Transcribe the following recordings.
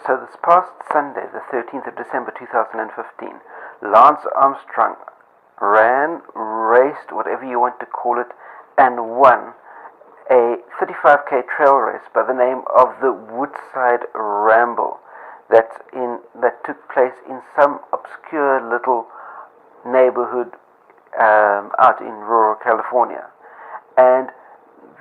So this past Sunday, the 13th of December 2015, Lance Armstrong raced, whatever you want to call it, and won a 35k trail race by the name of the Woodside Ramble that took place in some obscure little neighborhood out in rural California. And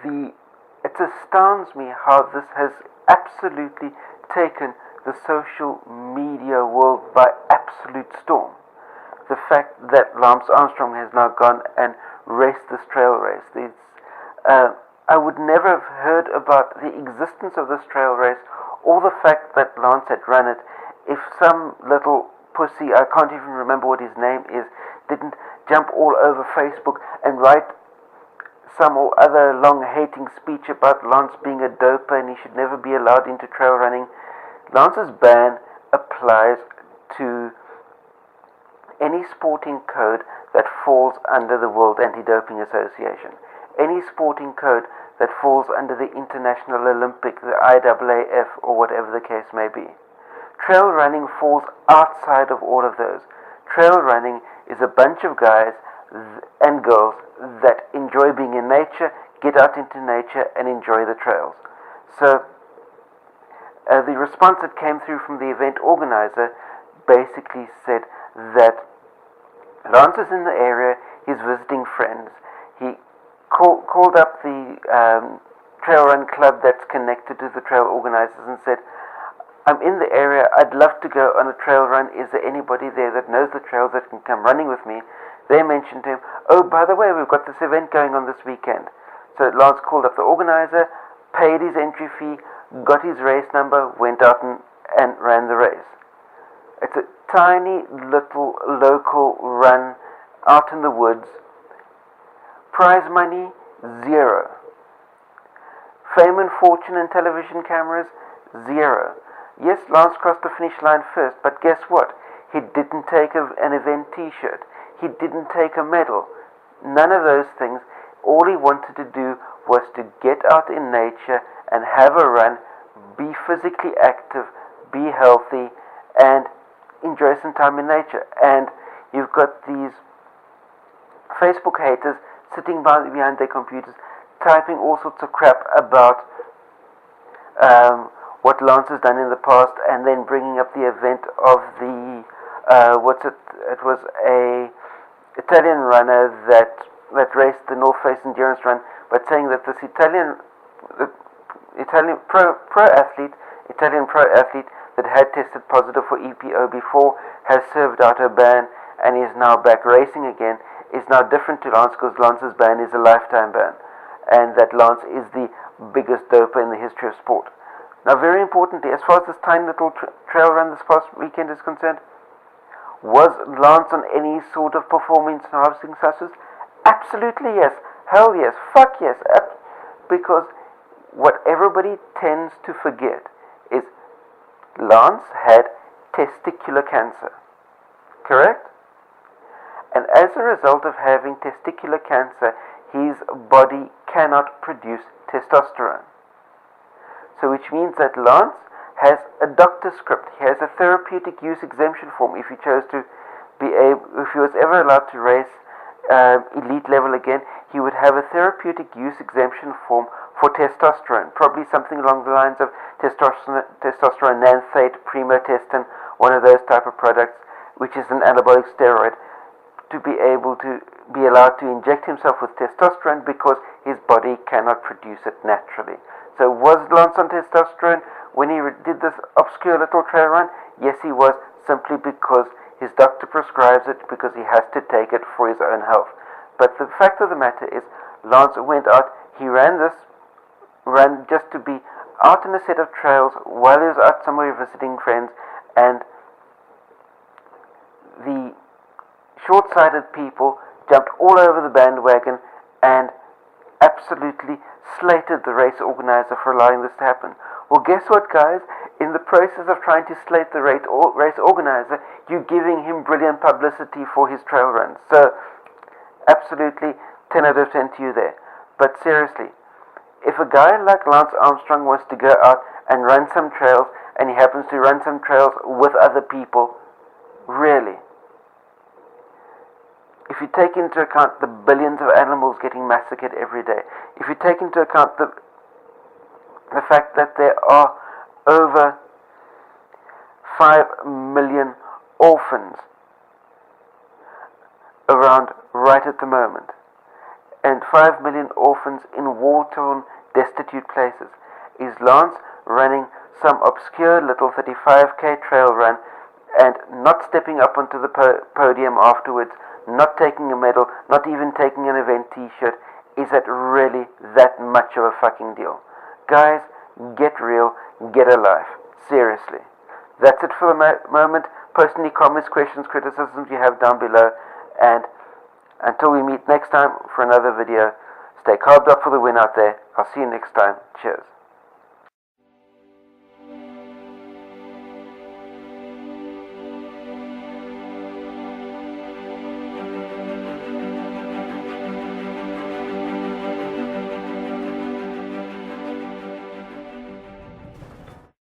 it astounds me how this has absolutely taken the social media world by absolute storm. The fact that Lance Armstrong has now gone and raced this trail race. I would never have heard about the existence of this trail race or the fact that Lance had run it if some little pussy, I can't even remember what his name is, didn't jump all over Facebook and write some or other long hating speech about Lance being a doper and he should never be allowed into trail running. Lance's ban applies to any sporting code that falls under the World Anti-Doping Association, any sporting code that falls under the International Olympic, the IAAF, or whatever the case may be. Trail running falls outside of all of those. Trail running is a bunch of guys and girls that enjoy being in nature, get out into nature, and enjoy the trails. So the response that came through from the event organizer basically said that Lance is in the area, he's visiting friends. He called up the trail run club that's connected to the trail organizers and said, I'm in the area, I'd love to go on a trail run. Is there anybody there that knows the trails that can come running with me? They mentioned to him, oh, by the way, we've got this event going on this weekend. So Lance called up the organizer, paid his entry fee, got his race number, went out and ran the race. It's a tiny little local run out in the woods. Prize money, zero. Fame and fortune and television cameras, zero. Yes, Lance crossed the finish line first, but guess what? He didn't take an event t-shirt. He didn't take a medal. None of those things. All he wanted to do was to get out in nature and have a run, be physically active, be healthy, and enjoy some time in nature. And you've got these Facebook haters sitting behind their computers, typing all sorts of crap about what Lance has done in the past, and then bringing up the event of the it was a Italian runner that raced the North Face Endurance Run, but saying that this Italian pro athlete that had tested positive for EPO before has served out her ban and is now back racing again, is now different to Lance because Lance's ban is a lifetime ban, and that Lance is the biggest doper in the history of sport. Now, very importantly, as far as this tiny little trail run this past weekend is concerned, was Lance on any sort of performance enhancing substance? Absolutely yes. Hell yes. Fuck yes. Because what everybody tends to forget is Lance had testicular cancer. Correct? And as a result of having testicular cancer, his body cannot produce testosterone. So which means that Lance has a doctor's script. He has a therapeutic use exemption form if he chose to if he was ever allowed to race elite level again, he would have a therapeutic use exemption form for testosterone, probably something along the lines of testosterone nanthate, primotestin, one of those type of products, which is an anabolic steroid, to be allowed to inject himself with testosterone because his body cannot produce it naturally. So was Lance on testosterone when he did this obscure little trail run? Yes, he was, simply because his doctor prescribes it, because he has to take it for his own health. But the fact of the matter is, Lance went out, he ran this run just to be out in a set of trails while he was out somewhere visiting friends, and the short-sighted people jumped all over the bandwagon and absolutely slated the race organizer for allowing this to happen. Well, guess what, guys? In the process of trying to slate the race organizer, you're giving him brilliant publicity for his trail runs. So, absolutely 10 out of 10 to you there. But seriously, if a guy like Lance Armstrong wants to go out and run some trails and he happens to run some trails with other people, really, if you take into account the billions of animals getting massacred every day, if you take into account the fact that there are over 5 million orphans around right at the moment, and 5 million orphans in war-torn, destitute places, is Lance running some obscure little 35k trail run and not stepping up onto the podium afterwards, not taking a medal, not even taking an event t-shirt? Is that really that much of a fucking deal? Guys, get real, get a life. Seriously. That's it for the moment. Post any comments, questions, criticisms you have down below, and until we meet next time for another video, stay carved up for the win out there. I'll see you next time. Cheers.